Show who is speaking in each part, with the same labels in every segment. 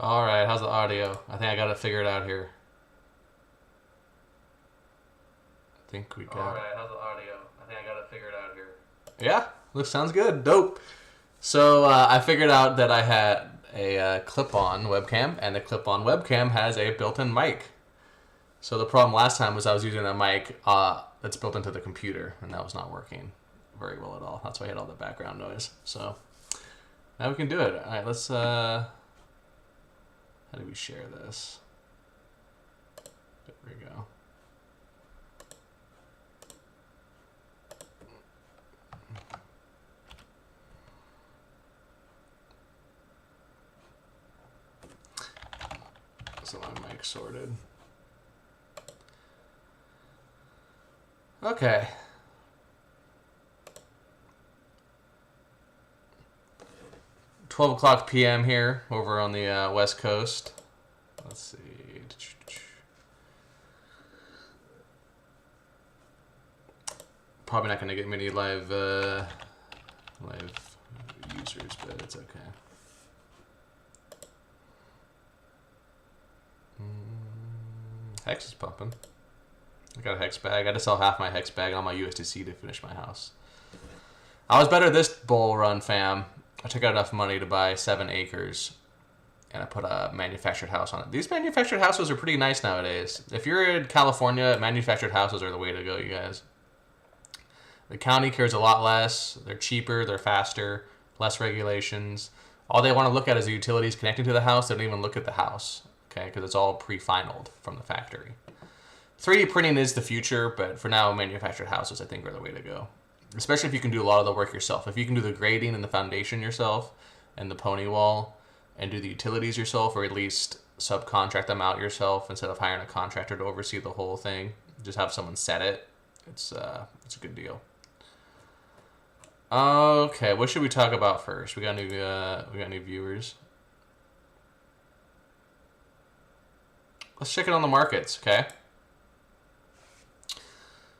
Speaker 1: All right, how's the audio? I think I got it figured out here. I think we got. All right, how's the audio? I think I got it figured out here. Yeah, looks sounds good. Dope. So I figured out that I had a clip-on webcam, and the clip-on webcam has a built-in mic. So the problem last time was I was using a mic that's built into the computer, and that was not working very well at all. That's why I had all the background noise. So now we can do it. All right, let's. How do we share this? There we go. So my mic sorted. Okay. $12 p.m. here over on the West Coast. Let's see. Probably not going to get many live users, but it's okay. Hex is pumping. I got a hex bag. I had to sell half my hex bag on my USDC to finish my house. I was better this bull run, fam. I took out enough money to buy 7 acres, and I put a manufactured house on it. These manufactured houses are pretty nice nowadays. If you're in California, manufactured houses are the way to go, you guys. The county cares a lot less. They're cheaper. They're faster. Less regulations. All they want to look at is the utilities connecting to the house. They don't even look at the house, okay, because it's all pre-finaled from the factory. 3D printing is the future, but for now, manufactured houses, I think, are the way to go. Especially if you can do a lot of the work yourself. If you can do the grading and the foundation yourself and the pony wall and do the utilities yourself, or at least subcontract them out yourself instead of hiring a contractor to oversee the whole thing, just have someone set it. It's a good deal. Okay, what should we talk about first? We got new viewers. Let's check it on the markets, okay?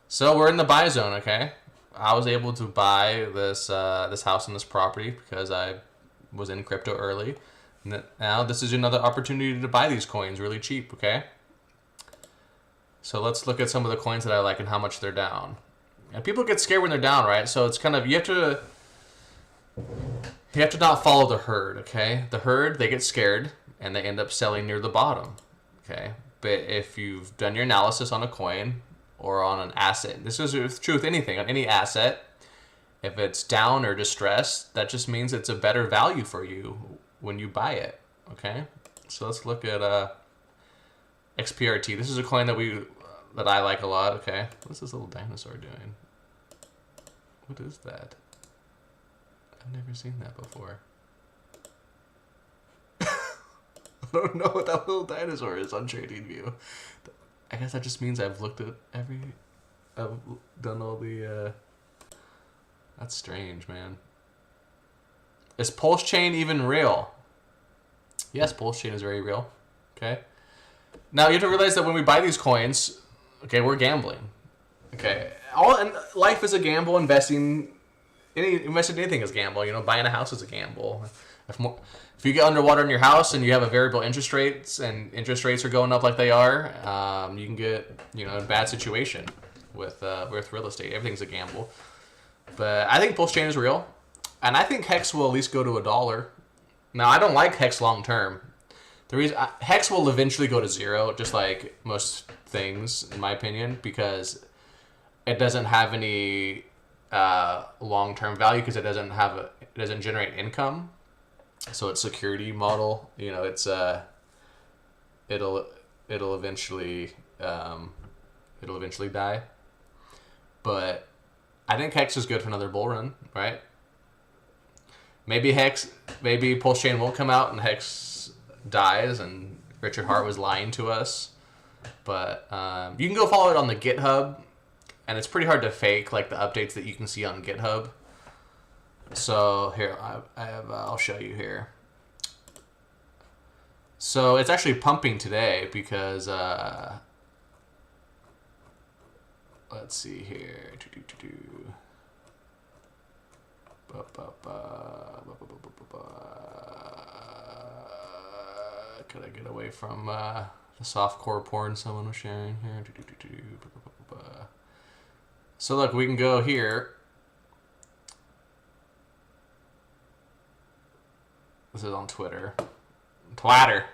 Speaker 1: So we're in the buy zone, okay? I was able to buy this this house and this property because I was in crypto early. Now this is another opportunity to buy these coins really cheap, okay? So let's look at some of the coins that I like and how much they're down. And people get scared when they're down, right? So it's kind of, you have to not follow the herd, okay? The herd, they get scared and they end up selling near the bottom, okay? But if you've done your analysis on a coin or on an asset, this is true with anything, on any asset, if it's down or distressed, that just means it's a better value for you when you buy it, okay? So let's look at XPRT. This is a coin that I like a lot, okay? What's this little dinosaur doing? What is that? I've never seen that before. I don't know what that little dinosaur is on TradingView. I guess that just means I've looked at I've done all the, that's strange, man. Is Pulse Chain even real? Yes, Pulse Chain is very real, okay? Now you have to realize that when we buy these coins, okay, we're gambling, okay? And life is a gamble. Investing in anything is a gamble. You know, buying a house is a gamble. If you get underwater in your house and you have a variable interest rates and interest rates are going up like they are, you can get, you know, in a bad situation with real estate. Everything's a gamble. But I think Pulse Chain is real, and I think Hex will at least go to $1. Now I don't like Hex long term. The reason Hex will eventually go to 0, just like most things, in my opinion, because it doesn't have any long-term value because it doesn't generate income. So it's security model, you know, it's it'll eventually die. But I think Hex is good for another bull run, right? Maybe Pulse Chain won't come out and Hex dies and Richard Hart was lying to us. But you can go follow it on the GitHub, and it's pretty hard to fake like the updates that you can see on GitHub. So here I'll show you here. So it's actually pumping today because let's see here. Gotta get away from the softcore porn someone was sharing here. So look, we can go here. This is on Twitter. Twatter.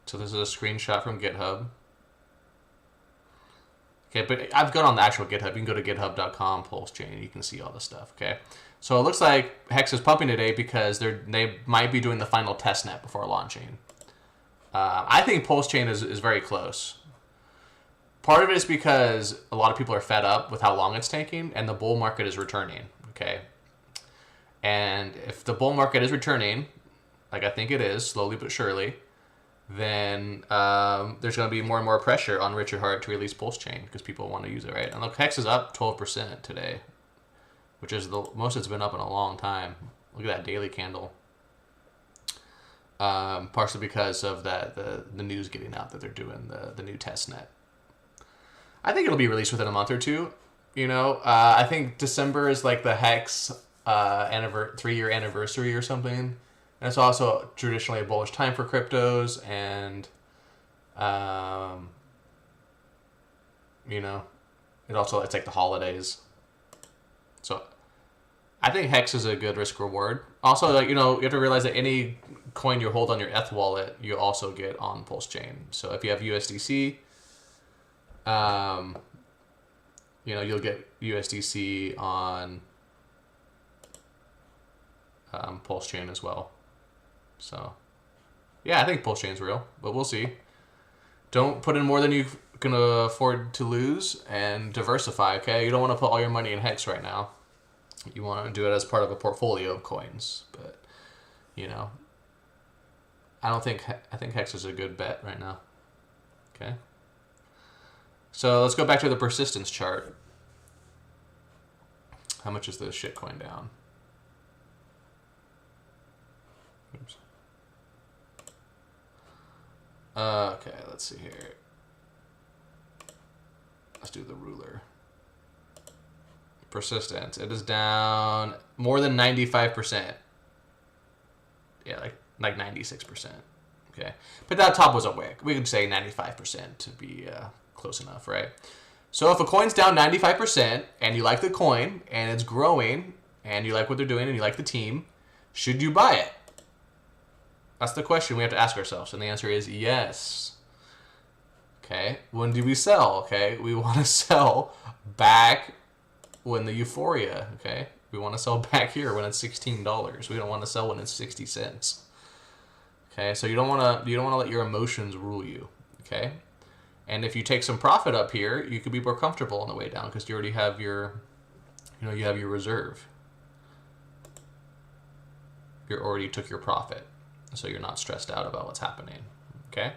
Speaker 1: So this is a screenshot from GitHub. Okay, but I've gone on the actual GitHub. You can go to github.com, pulse chain, you can see all this stuff, okay? So it looks like Hex is pumping today because they might be doing the final testnet before launching. I think pulse chain is very close. Part of it is because a lot of people are fed up with how long it's taking, and the bull market is returning, okay? And if the bull market is returning, like I think it is, slowly but surely, then there's going to be more and more pressure on Richard Hart to release Pulse Chain because people want to use it, right? And look, Hex is up 12% today, which is the most it's been up in a long time. Look at that daily candle. Partially because of that the news getting out that they're doing the new testnet. I think it'll be released within a month or two. You know, I think December is like the Hex 3-year anniversary or something. And it's also traditionally a bullish time for cryptos, and you know, it's like the holidays. So I think Hex is a good risk reward. Also, like, you know, you have to realize that any coin you hold on your ETH wallet, you also get on Pulse Chain. So if you have USDC, you know, you'll get USDC on Pulse Chain as well. So, yeah, I think Pulse Chain's real, but we'll see. Don't put in more than you can afford to lose, and diversify, okay? You don't want to put all your money in Hex right now. You want to do it as part of a portfolio of coins, but, you know, I think Hex is a good bet right now, okay? So let's go back to the persistence chart. How much is the shitcoin down? Oops. Okay, let's see here. Let's do the ruler. Persistence. It is down more than 95%. Yeah, like 96%. Okay, but that top was a wick. We could say 95% to be close enough, right? So if a coin's down 95% and you like the coin and it's growing and you like what they're doing and you like the team, should you buy it? That's the question we have to ask ourselves, and the answer is yes. Okay, when do we sell? Okay, we want to sell back when the euphoria. Okay, we want to sell back here when it's $16. We don't want to sell when it's 60 cents. Okay, so you don't want to let your emotions rule you. Okay, and if you take some profit up here, you could be more comfortable on the way down because you already have your, you know, you have your reserve. You already took your profit. So you're not stressed out about what's happening, okay?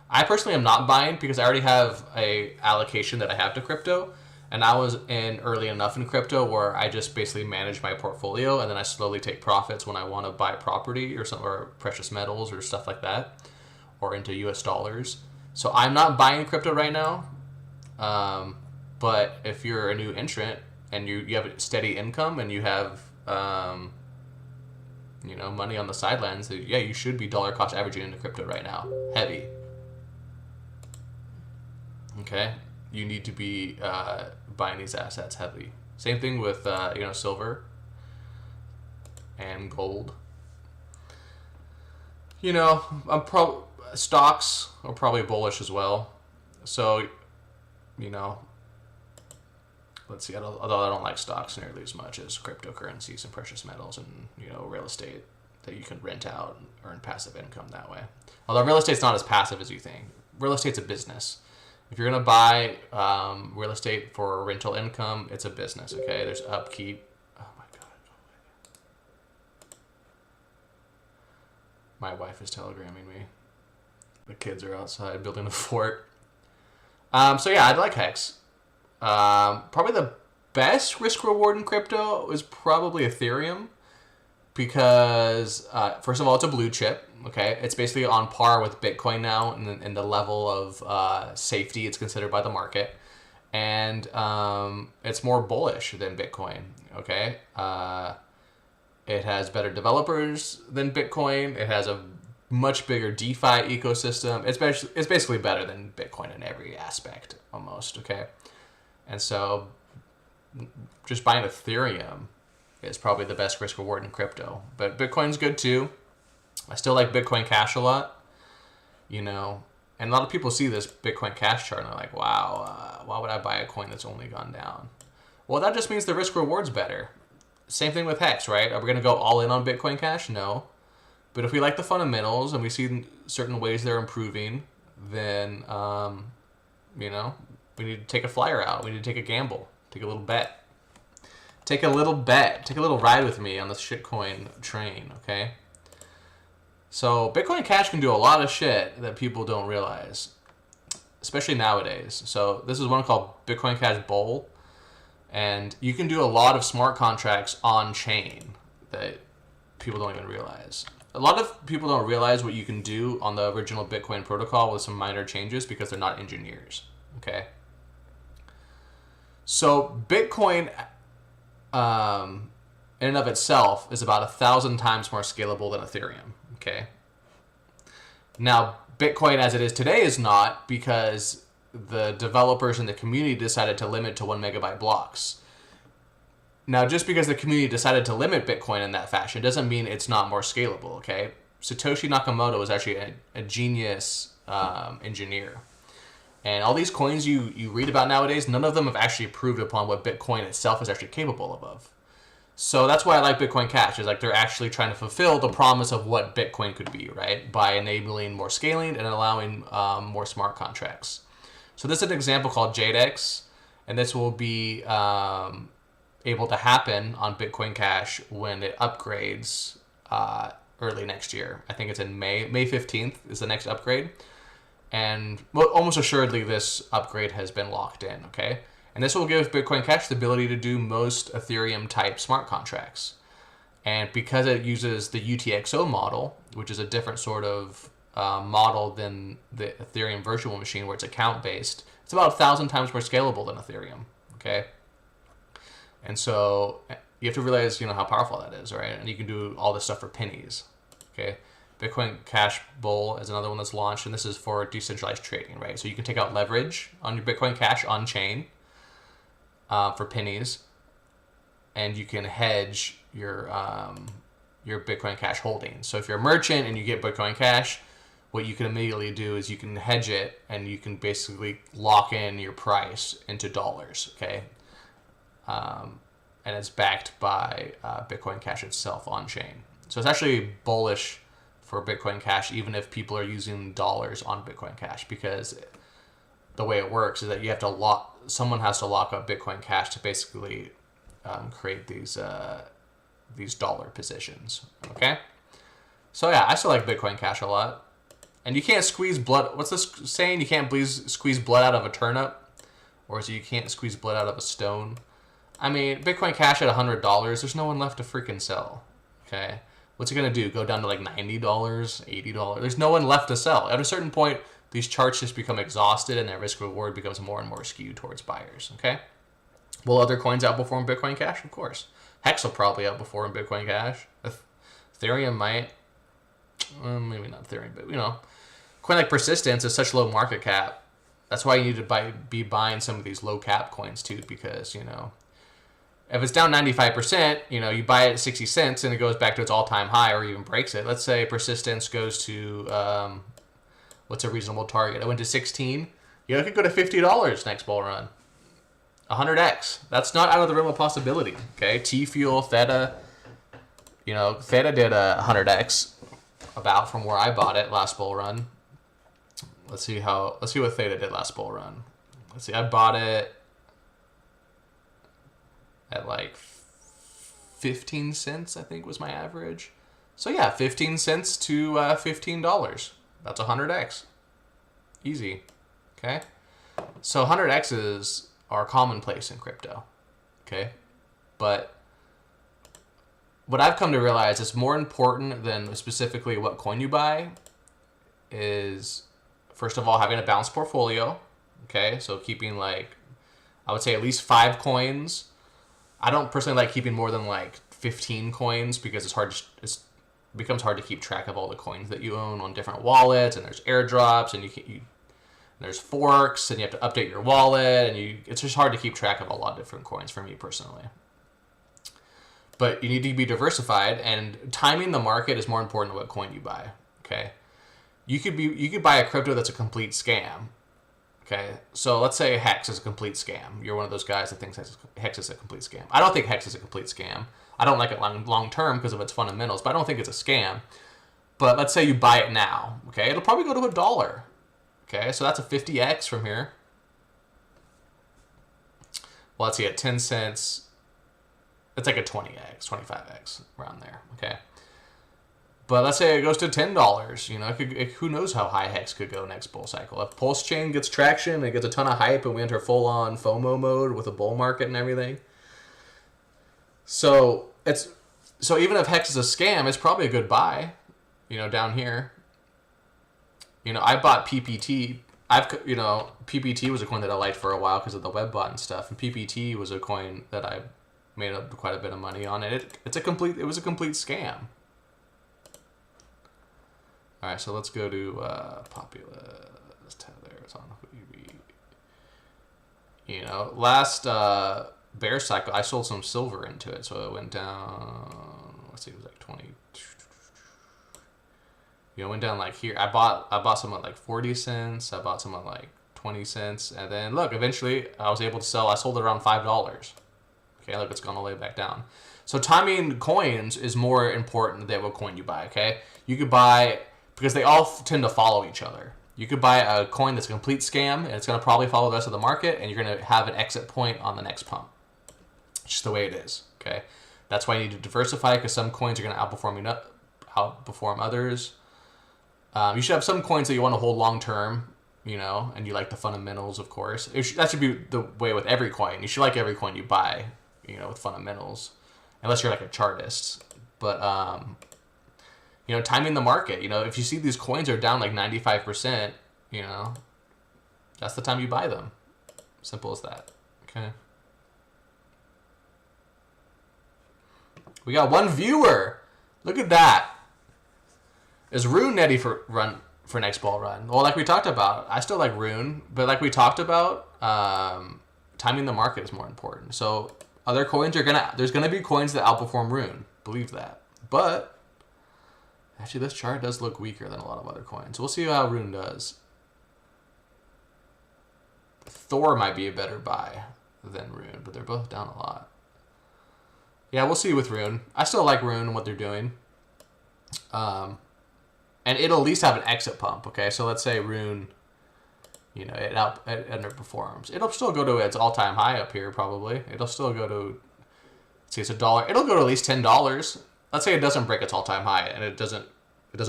Speaker 1: I personally am not buying because I already have a allocation that I have to crypto, and I was in early enough in crypto where I just basically manage my portfolio, and then I slowly take profits when I want to buy property or precious metals or stuff like that, or into US dollars. So I'm not buying crypto right now, but if you're a new entrant and you have a steady income and you have you know, money on the sidelines, yeah, you should be dollar cost averaging into crypto right now. Heavy. Okay? You need to be buying these assets heavy. Same thing with, you know, silver and gold. You know, stocks are probably bullish as well. So, you know, let's see, although I don't like stocks nearly as much as cryptocurrencies and precious metals and, you know, real estate that you can rent out and earn passive income that way. Although real estate's not as passive as you think. Real estate's a business. If you're going to buy real estate for rental income, it's a business, okay? There's upkeep. Oh, my God. My wife is telegramming me. The kids are outside building a fort. So, yeah, I'd like Hex. Probably the best risk reward in crypto is probably Ethereum because, first of all, it's a blue chip. Okay, it's basically on par with Bitcoin now in the level of safety it's considered by the market, and it's more bullish than Bitcoin. Okay, it has better developers than Bitcoin. It has a much bigger DeFi ecosystem. It's basically better than Bitcoin in every aspect almost. Okay, and so just buying Ethereum is probably the best risk reward in crypto. But Bitcoin's good too. I still like Bitcoin Cash a lot, and a lot of people see this Bitcoin Cash chart and they're like, wow, why would I buy a coin that's only gone down? Well, that just means the risk reward's better. Same thing with Hex, right? Are we going to go all in on Bitcoin Cash? No. But if we like the fundamentals and we see certain ways they're improving, then, we need to take a flyer out. We need to take a gamble, take a little bet. Take a little ride with me on this shitcoin train, okay? So Bitcoin Cash can do a lot of shit that people don't realize, especially nowadays. So this is one called Bitcoin Cash Bowl, and you can do a lot of smart contracts on chain that people don't even realize. A lot of people don't realize what you can do on the original Bitcoin protocol with some minor changes because they're not engineers, okay? So Bitcoin in and of itself is about 1,000 times more scalable than Ethereum. Okay. Now, Bitcoin as it is today is not, because the developers in the community decided to limit to 1 megabyte blocks. Now, just because the community decided to limit Bitcoin in that fashion doesn't mean it's not more scalable. Okay. Satoshi Nakamoto is actually a genius engineer. And all these coins you read about nowadays, none of them have actually proved upon what Bitcoin itself is actually capable of. So that's why I like Bitcoin Cash, is like they're actually trying to fulfill the promise of what Bitcoin could be, right? By enabling more scaling and allowing more smart contracts. So this is an example called JadeX, and this will be able to happen on Bitcoin Cash when it upgrades early next year. I think it's in May 15th is the next upgrade. And almost assuredly this upgrade has been locked in, okay? And this will give Bitcoin Cash the ability to do most Ethereum-type smart contracts. And because it uses the UTXO model, which is a different sort of model than the Ethereum virtual machine where it's account-based, it's about 1,000 times more scalable than Ethereum, okay? And so you have to realize, how powerful that is, right? And you can do all this stuff for pennies, okay? Bitcoin Cash Bowl is another one that's launched, and this is for decentralized trading, right? So you can take out leverage on your Bitcoin Cash on-chain for pennies, and you can hedge your Bitcoin Cash holdings. So if you're a merchant and you get Bitcoin Cash, what you can immediately do is you can hedge it, and you can basically lock in your price into dollars, okay? And it's backed by Bitcoin Cash itself on-chain. So it's actually bullish for Bitcoin Cash, even if people are using dollars on Bitcoin Cash, because the way it works is that you have to someone has to lock up Bitcoin Cash to basically create these dollar positions. Okay, so yeah, I still like Bitcoin Cash a lot. And you can't squeeze blood. What's this saying? You can't squeeze blood out of a turnip, or is it you can't squeeze blood out of a stone? I mean, Bitcoin Cash at $100, there's no one left to freaking sell. Okay. What's it going to do? Go down to like $90, $80? There's no one left to sell. At a certain point, these charts just become exhausted and that risk reward becomes more and more skewed towards buyers, okay? Will other coins outperform Bitcoin Cash? Of course. Hex will probably outperform Bitcoin Cash. Ethereum might. Maybe not Ethereum, but, coin like Persistence is such low market cap. That's why you need to be buying some of these low cap coins too, because, if it's down 95%, you buy it at 60 cents and it goes back to its all-time high or even breaks it. Let's say Persistence goes to, what's a reasonable target? It went to 16. It could go to $50 next bull run. 100x. That's not out of the realm of possibility. Okay, T-Fuel, Theta. Theta did a 100x about from where I bought it last bull run. Let's see what Theta did last bull run. Let's see, I bought it at like 15 cents, I think was my average. So yeah, 15 cents to $15. That's 100x. Easy. Okay? So 100x's are commonplace in crypto. Okay? But what I've come to realize is more important than specifically what coin you buy is, first of all, having a balanced portfolio. Okay, so keeping like, I would say at least 5 coins. I don't personally like keeping more than like 15 coins because it becomes hard to keep track of all the coins that you own on different wallets, and there's airdrops, and there's forks, and you have to update your wallet, and it's just hard to keep track of a lot of different coins for me personally. But you need to be diversified, and timing the market is more important than what coin you buy. Okay, you could buy a crypto that's a complete scam. Okay, so let's say Hex is a complete scam. You're one of those guys that thinks Hex is a complete scam. I don't think Hex is a complete scam. I don't like it long term because of its fundamentals, but I don't think it's a scam. But let's say you buy it now. Okay, it'll probably go to $1. Okay, so that's a 50x from here. Well, let's see, at 10 cents, it's like a 20x, 25x, around there. Okay. But let's say it goes to $10. You know, who knows how high Hex could go next bull cycle. If Pulse Chain gets traction and it gets a ton of hype and we enter full-on FOMO mode with a bull market and everything. So even if Hex is a scam, it's probably a good buy, you know, down here. You know, I bought PPT. PPT was a coin that I liked for a while because of the webbot and stuff. And PPT was a coin that I made up quite a bit of money on. It was a complete scam. All right, so let's go to Populous Tether. It's on Huobi. You know, last bear cycle, I sold some silver into it, so it went down. Let's see, it was like 20. You know, it went down like here. I bought some at like 40 cents. I bought some at like 20 cents, and then look, eventually I was able to sell. I sold it around $5. Okay, look, it's gone all the way back down. So timing coins is more important than what coin you buy. Okay, you could buy, because they all tend to follow each other. You could buy a coin that's a complete scam, and it's going to probably follow the rest of the market, and you're going to have an exit point on the next pump. It's just the way it is, okay? That's why you need to diversify, because some coins are going to outperform others. You should have some coins that you want to hold long-term, you know, and you like the fundamentals, of course. That should be the way with every coin. You should like every coin you buy, you know, with fundamentals, unless you're like a chartist. But, you know, timing the market. You know, if you see these coins are down like 95%, you know, that's the time you buy them. Simple as that. Okay. We got 1 viewer. Look at that. Is Rune ready for next ball run? Well, like we talked about, I still like Rune, but like we talked about, timing the market is more important. So other coins there's gonna be coins that outperform Rune. Believe that. But actually, this chart does look weaker than a lot of other coins. We'll see how Rune does. Thor might be a better buy than Rune, but they're both down a lot. Yeah, we'll see with Rune. I still like Rune and what they're doing. And it'll at least have an exit pump, okay? So let's say Rune, you know, it underperforms. It'll still go to its all-time high up here, probably. It'll still go to, let's see, it's $1. It'll go to at least $10. Let's say it doesn't break its all-time high, and it doesn't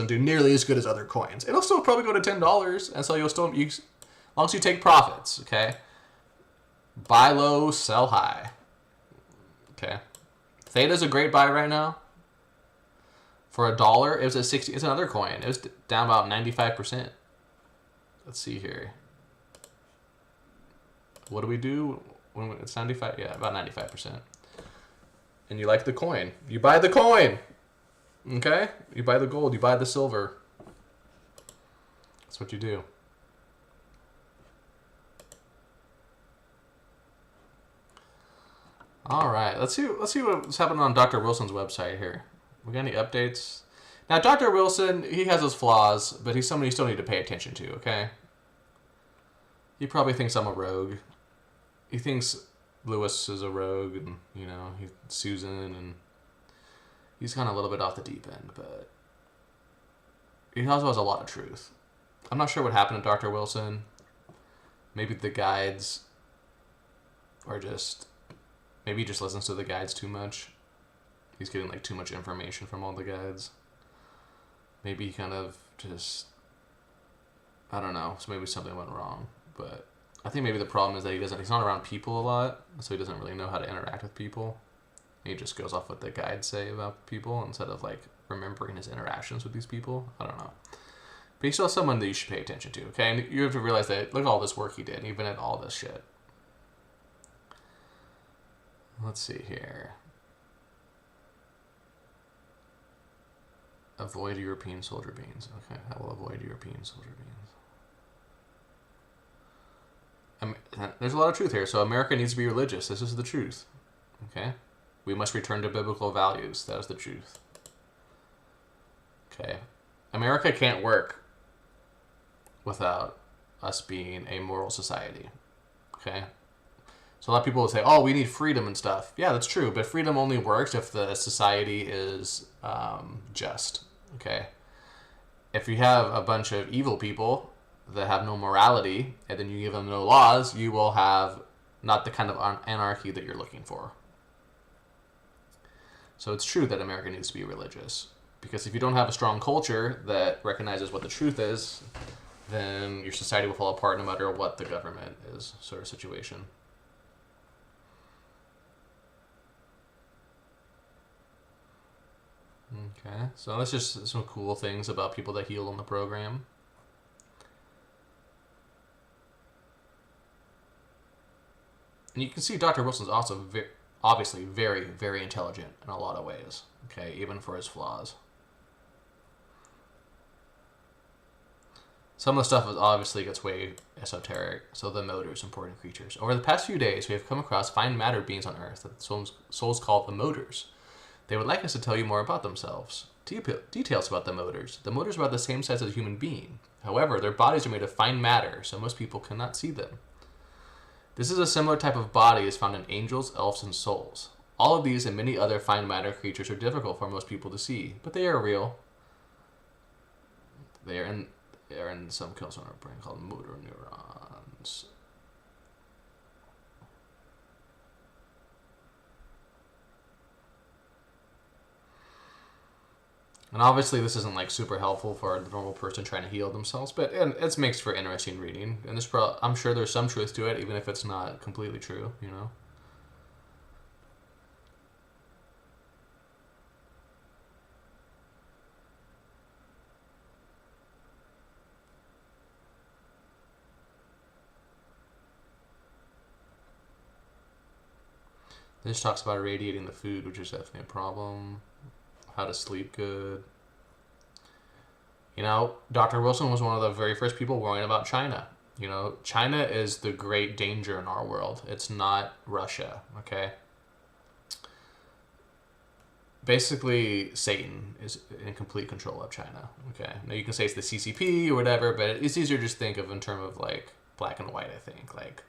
Speaker 1: do nearly as good as other coins. It'll still probably go to $10, and so as long as you take profits, okay? Buy low, sell high. Okay. Theta's a great buy right now. For $1, it was at 60. It's another coin. It was down about 95%. Let's see here. What do we do when it's 95? Yeah, about 95%. And you like the coin. You buy the coin. Okay? You buy the gold. You buy the silver. That's what you do. All right. Let's see what's happening on Dr. Wilson's website here. We got any updates? Now, Dr. Wilson, he has his flaws, but he's somebody you still need to pay attention to, okay? He probably thinks I'm a rogue. He thinks Lewis is a rogue, and, you know, Susan, and he's kind of a little bit off the deep end, but he also has a lot of truth. I'm not sure what happened to Dr. Wilson. Maybe the guides are just... Maybe he just listens to the guides too much. He's getting like too much information from all the guides. Maybe he kind of just, I don't know. So maybe something went wrong. But I think maybe the problem is that he's not around people a lot, so he doesn't really know how to interact with people. He just goes off what the guides say about people instead of like remembering his interactions with these people. I don't know. But he's still someone that you should pay attention to, okay? And you have to realize that look at all this work he did, even at all this shit. Let's see here. Avoid European soldier beans. Okay, I will avoid European soldier beans. There's a lot of truth here. So America needs to be religious. This is the truth. Okay? We must return to biblical values. That is the truth. Okay? America can't work without us being a moral society. Okay? So a lot of people will say, oh, we need freedom and stuff. Yeah, that's true. But freedom only works if the society is just. Okay? If you have a bunch of evil people that have no morality, and then you give them no laws, you will have not the kind of anarchy that you're looking for. So it's true that America needs to be religious. Because if you don't have a strong culture that recognizes what the truth is, then your society will fall apart no matter what the government is, sort of situation. Okay, so that's just some cool things about people that heal on the program. And you can see Dr. Wilson's also obviously very, very intelligent in a lot of ways, okay, even for his flaws. Some of the stuff obviously gets way esoteric, so the motors, important creatures. Over the past few days, we have come across fine matter beings on Earth that souls call the motors. They would like us to tell you more about themselves. Details about the motors. The motors are about the same size as a human being. However, their bodies are made of fine matter, so most people cannot see them. This is a similar type of body as found in angels, elves, and souls. All of these and many other fine matter creatures are difficult for most people to see, but they are real. They are in some cells in our brain called motor neurons. And obviously this isn't like super helpful for the normal person trying to heal themselves, but it makes for interesting reading. And I'm sure there's some truth to it, even if it's not completely true, you know? This talks about irradiating the food, which is definitely a problem. How to sleep good. You know, Dr. Wilson was one of the very first people worrying about China. You know, China is the great danger in our world. It's not Russia, okay? Basically, Satan is in complete control of China, okay? Now, you can say it's the CCP or whatever, but it's easier to just think of in terms of, like, black and white, I think. Like,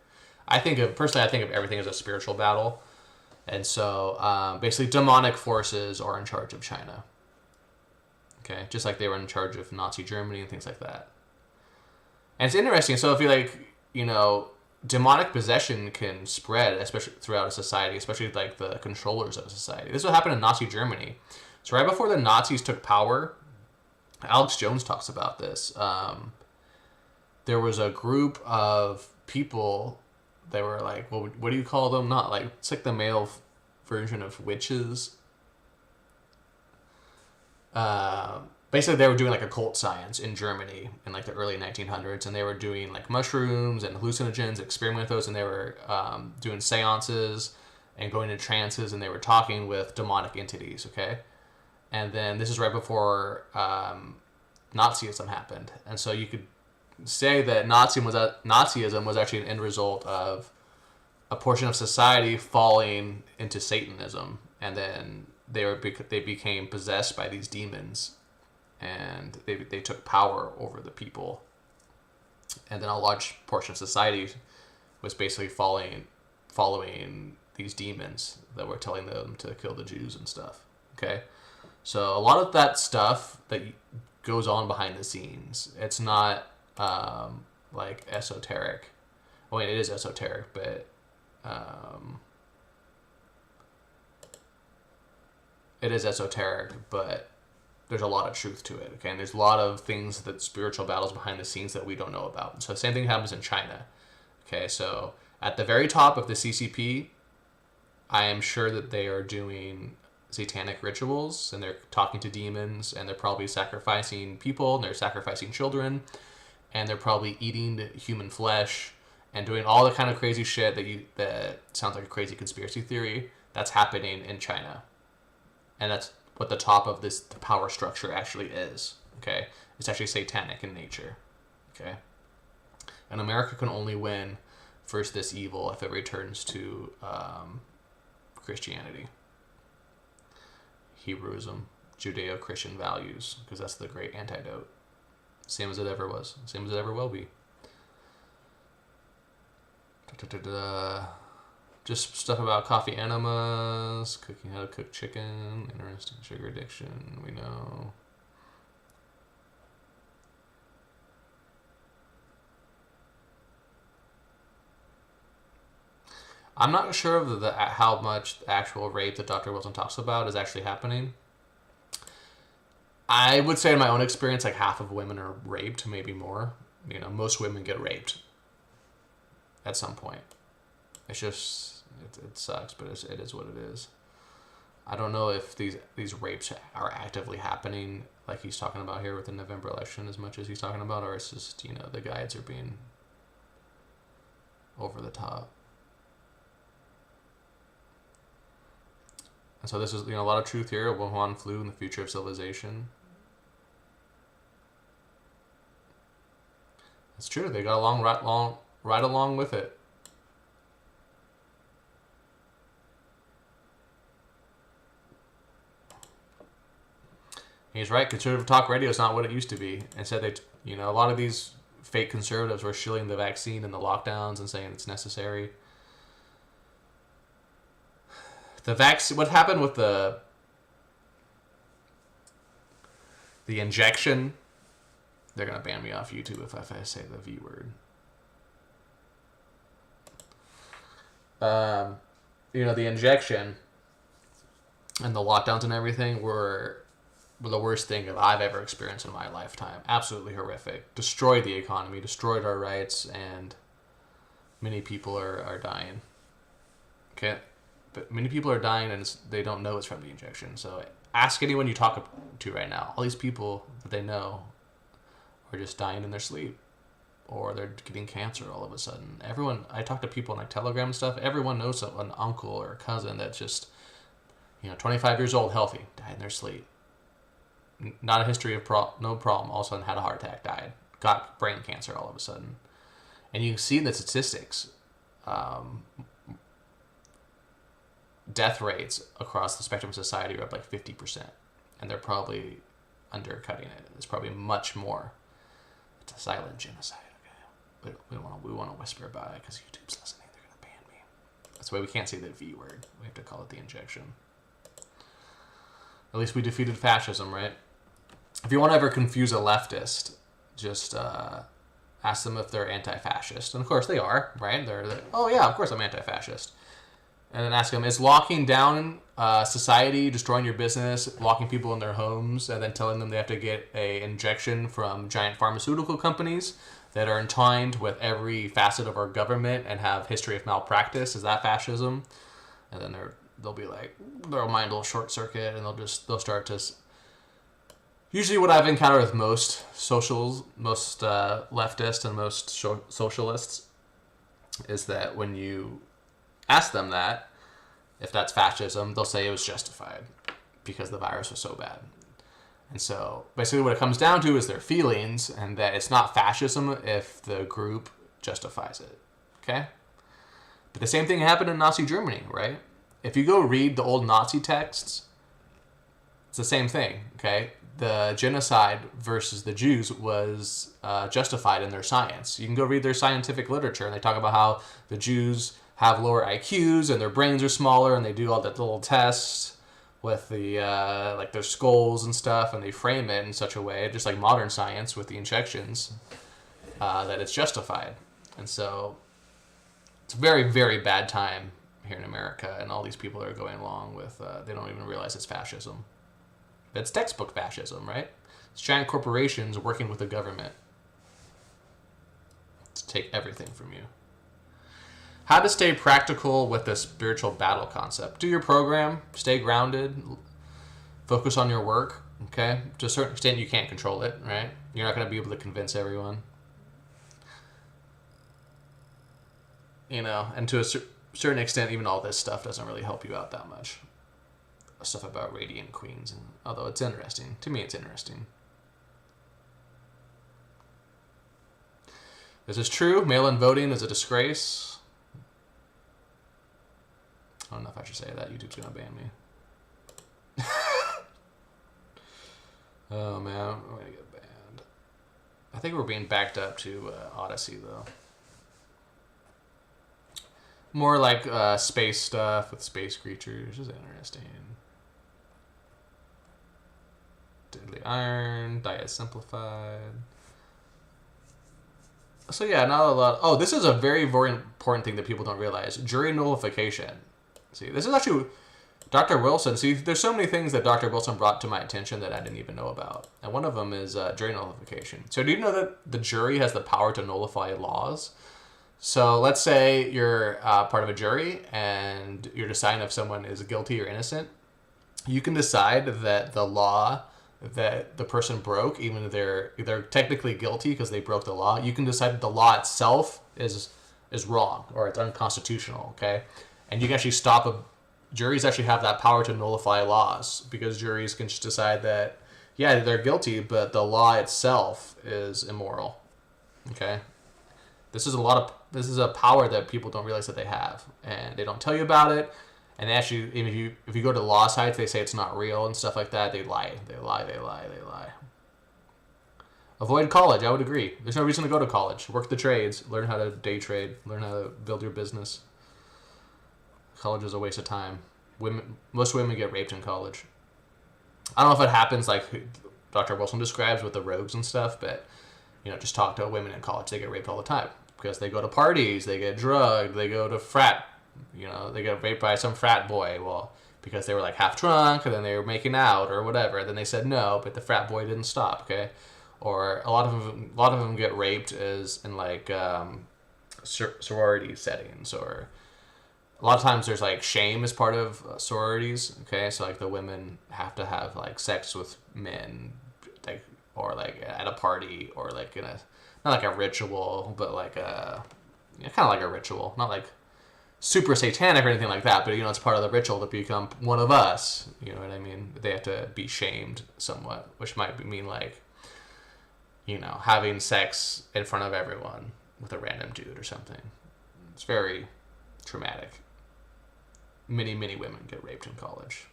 Speaker 1: personally, I think of everything as a spiritual battle. And so, basically, demonic forces are in charge of China. Okay? Just like they were in charge of Nazi Germany and things like that. And it's interesting. So, if you like, you know, demonic possession can spread, especially throughout a society, especially like the controllers of a society. This is what happened in Nazi Germany. So, right before the Nazis took power, Alex Jones talks about this. There was a group of people. They were like, what do you call them? Not like, it's like the male version of witches. Basically, they were doing like occult science in Germany in like the early 1900s, and they were doing like mushrooms and hallucinogens, experimenting with those, and they were doing seances and going into trances, and they were talking with demonic entities, okay? And then this is right before Nazism happened, and so you could say that Nazism was actually an end result of a portion of society falling into Satanism, and then they became possessed by these demons, and they took power over the people, and then a large portion of society was basically following these demons that were telling them to kill the Jews and stuff. Okay, so a lot of that stuff that goes on behind the scenes, it's not like esoteric. Well, it is esoteric, but it is esoteric, but there's a lot of truth to it, okay? And there's a lot of things that spiritual battles behind the scenes that we don't know about. So the same thing happens in China, okay? So at the very top of the CCP, I am sure that they are doing satanic rituals, and they're talking to demons, and they're probably sacrificing people, and they're sacrificing children, and they're probably eating human flesh and doing all the kind of crazy shit that sounds like a crazy conspiracy theory that's happening in China. And that's what the top of this power structure actually is. Okay, it's actually satanic in nature. Okay, and America can only win versus this evil if it returns to Christianity, Hebrewism, Judeo-Christian values, because that's the great antidote. Same as it ever was. Same as it ever will be. Just stuff about coffee enemas, cooking how to cook chicken, interesting sugar addiction, we know. I'm not sure of how much actual rape that Dr. Wilson talks about is actually happening. I would say in my own experience, like half of women are raped, maybe more. You know, most women get raped at some point. It's just, it sucks, but it is what it is. I don't know if these rapes are actively happening, like he's talking about here with the November election, as much as he's talking about, or it's just, you know, the guides are being over the top. And so this is, you know, a lot of truth here. Wuhan flu and the future of civilization. It's true. They got along right along with it. He's right. Conservative talk radio is not what it used to be. Instead, a lot of these fake conservatives were shilling the vaccine and the lockdowns and saying it's necessary. The vaccine. What happened with the injection? They're gonna ban me off YouTube if I say the V word. The injection and the lockdowns and everything were the worst thing that I've ever experienced in my lifetime. Absolutely horrific. Destroyed the economy, destroyed our rights, and many people are dying. Okay, but many people are dying and they don't know it's from the injection. So ask anyone you talk to right now. All these people that they know are just dying in their sleep, or they're getting cancer all of a sudden. Everyone, I talk to people on like Telegram and stuff. Everyone knows an uncle or a cousin that's just, 25 years old, healthy, died in their sleep. Not a history of no problem. All of a sudden had a heart attack, died, got brain cancer all of a sudden, and you can see the statistics. Death rates across the spectrum of society are up like 50%, and they're probably undercutting it. It's probably much more. It's a silent genocide. Okay, we want to whisper about it because YouTube's listening. They're gonna ban me. That's why we can't say the V word. We have to call it the injection. At least we defeated fascism, right? If you want to ever confuse a leftist, just ask them if they're anti-fascist, and of course they are, right? They're oh yeah, of course I'm anti-fascist. And then ask them, is locking down society, destroying your business, locking people in their homes, and then telling them they have to get an injection from giant pharmaceutical companies that are entwined with every facet of our government and have history of malpractice, is that fascism? And then they'll be like, their mind will short circuit, and they'll start to. Usually, what I've encountered with most leftist and most socialists is that when you ask them that, if that's fascism, they'll say it was justified because the virus was so bad. And so basically what it comes down to is their feelings, and that it's not fascism if the group justifies it. Okay? But the same thing happened in Nazi Germany, right? If you go read the old Nazi texts, it's the same thing, okay? The genocide versus the Jews was justified in their science. You can go read their scientific literature, and they talk about how the Jews have lower IQs and their brains are smaller, and they do all that little tests with the like their skulls and stuff, and they frame it in such a way, just like modern science with the injections, that it's justified. And so it's a very, very bad time here in America, and all these people are going along with, they don't even realize it's fascism. It's textbook fascism, right? It's giant corporations working with the government to take everything from you. How to stay practical with the spiritual battle concept. Do your program, stay grounded, focus on your work, okay? To a certain extent, you can't control it, right? You're not going to be able to convince everyone. You know, and to a certain extent, even all this stuff doesn't really help you out that much. Stuff about radiant queens, and although it's interesting. To me, it's interesting. This is true. Mail-in voting is a disgrace. I don't know if I should say that. YouTube's going to ban me. Oh, man. We're going to get banned. I think we're being backed up to Odyssey, though. More like space stuff with space creatures is interesting. Deadly Iron, Diet Simplified. So yeah, not a lot. Oh, this is a very, very important thing that people don't realize. Jury nullification. See, this is actually Dr. Wilson. See, there's so many things that Dr. Wilson brought to my attention that I didn't even know about. And one of them is jury nullification. So do you know that the jury has the power to nullify laws? So let's say you're part of a jury and you're deciding if someone is guilty or innocent. You can decide that the law that the person broke, even if they're technically guilty because they broke the law, you can decide that the law itself is wrong or it's unconstitutional, okay? And you can actually juries actually have that power to nullify laws because juries can just decide that, yeah, they're guilty, but the law itself is immoral, okay? This is a power that people don't realize that they have, and they don't tell you about it. And they actually, if you go to law sites, they say it's not real and stuff like that. They lie. Avoid college. I would agree. There's no reason to go to college. Work the trades. Learn how to day trade. Learn how to build your business. College is a waste of time. Most women get raped in college. I don't know if it happens like Dr. Wilson describes with the rogues and stuff, but just talk to women in college. They get raped all the time because they go to parties, they get drugged, they go to frat. They get raped by some frat boy. Well, because they were like half drunk and then they were making out or whatever. Then they said no, but the frat boy didn't stop. Okay, or a lot of them get raped is in like sorority settings, or a lot of times there's like shame as part of sororities. Okay, so like the women have to have like sex with men, like or like at a party or like in a not like a ritual, but like a kind of like a ritual, not like super satanic or anything like that, but it's part of the ritual to become one of us. You know what I mean? They have to be shamed somewhat, which might mean like, having sex in front of everyone with a random dude or something. It's very traumatic. Many, many women get raped in college.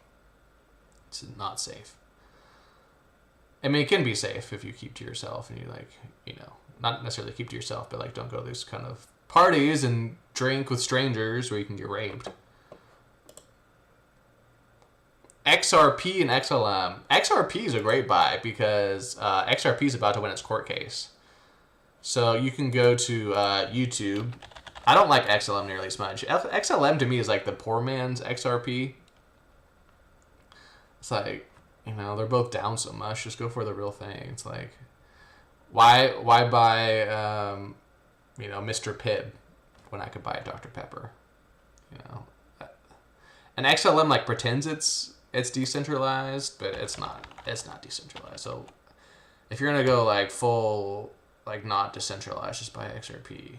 Speaker 1: It's not safe. I mean, it can be safe if you keep to yourself and you not necessarily keep to yourself, but like don't go to these kind of parties and drink with strangers where you can get raped. XRP and XLM. XRP is a great buy because XRP is about to win its court case. So you can go to YouTube. I don't like XLM nearly as much. XLM to me is like the poor man's XRP. It's like, they're both down so much. Just go for the real thing. It's like, why buy Mr. Pibb when I could buy a Dr. Pepper? And XLM like pretends it's decentralized, but it's not decentralized. So if you're gonna go like full like not decentralized, just buy XRP.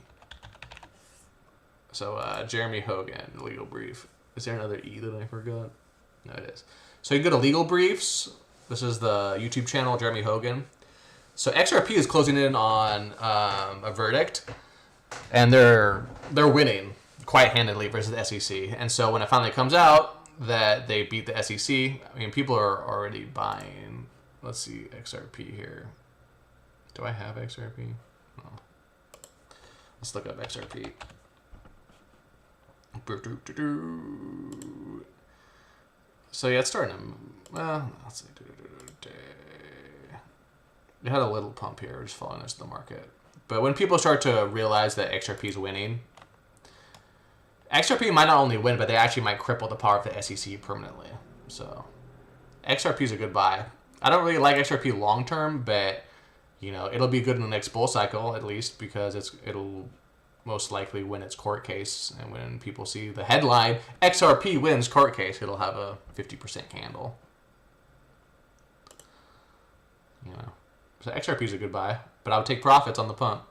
Speaker 1: So Jeremy Hogan, Legal Brief. Is there another E that I forgot? No, it is. So you can go to Legal Briefs. This is the YouTube channel, Jeremy Hogan. So XRP is closing in on a verdict, and they're winning quite handedly versus the SEC. And so when it finally comes out that they beat the SEC, I mean, people are already buying. Let's see, XRP here. Do I have XRP? No. Let's look up XRP. So yeah, it's starting to, well, let's see. It had a little pump here, just following us to the market. But when people start to realize that XRP is winning, XRP might not only win, but they actually might cripple the power of the SEC permanently. So XRP is a good buy. I don't really like XRP long term, but it'll be good in the next bull cycle at least because it'll most likely win its court case. And when people see the headline, XRP wins court case, it'll have a 50% candle. You know, so XRP is a good buy, but I would take profits on the pump.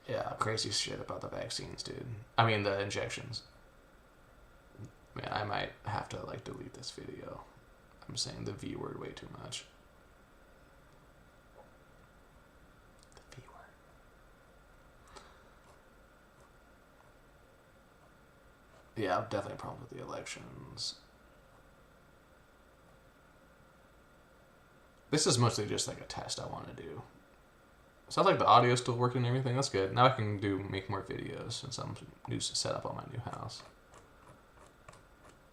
Speaker 1: Yeah, crazy shit about the vaccines, dude. I mean, the injections. Man, I might have to, like, delete this video. I'm saying the V word way too much. The V word. Yeah, definitely a problem with the elections. This is mostly just like a test I want to do. Sounds like the audio's still working and everything. That's good. Now I can make more videos since I'm new set up on my new house.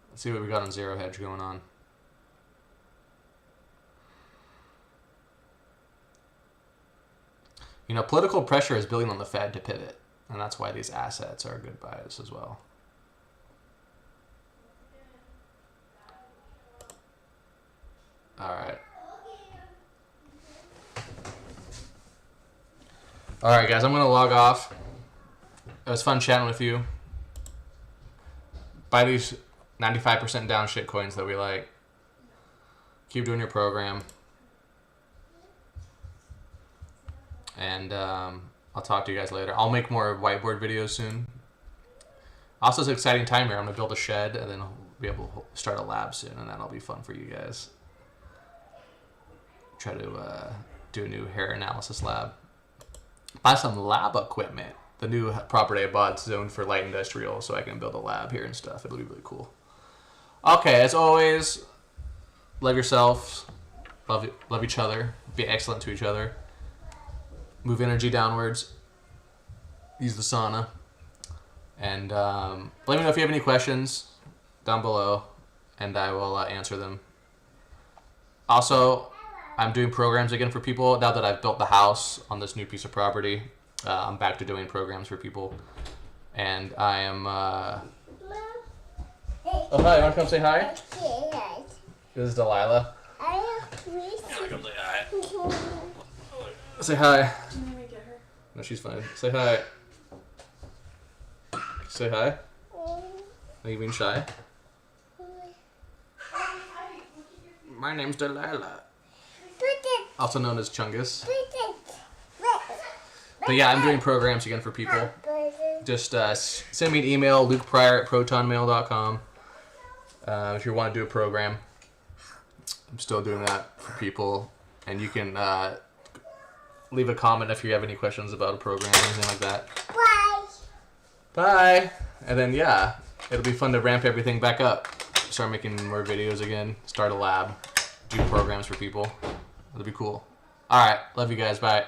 Speaker 1: Let's see what we got on Zero Hedge going on. You know, political pressure is building on the Fed to pivot, and that's why these assets are good buys as well. All right. All right, guys, I'm going to log off. It was fun chatting with you. Buy these 95% down shit coins that we like. Keep doing your program. And I'll talk to you guys later. I'll make more whiteboard videos soon. Also, it's an exciting time here. I'm going to build a shed, and then I'll be able to start a lab soon, and that'll be fun for you guys. Try to do a new hair analysis lab. Buy some lab equipment. The new property I bought is zoned for light industrial, so I can build a lab here and stuff. It'll be really cool. Okay, as always, love yourself, love each other, be excellent to each other, move energy downwards, use the sauna, and let me know if you have any questions down below, and I will answer them. Also, I'm doing programs again for people now that I've built the house on this new piece of property. I'm back to doing programs for people, and I am. Oh hi! You want to come say hi? This is Delilah. Come say hi. Say hi. No, she's fine. Say hi. Say hi. Are you being shy? My name's Delilah. Also known as Chungus. But yeah, I'm doing programs again for people. Just send me an email, lukepryor@protonmail.com. If you want to do a program. I'm still doing that for people. And you can leave a comment if you have any questions about a program or anything like that. Bye. Bye. And then, yeah, it'll be fun to ramp everything back up. Start making more videos again. Start a lab. Do programs for people. It'll be cool. All right. Love you guys. Bye.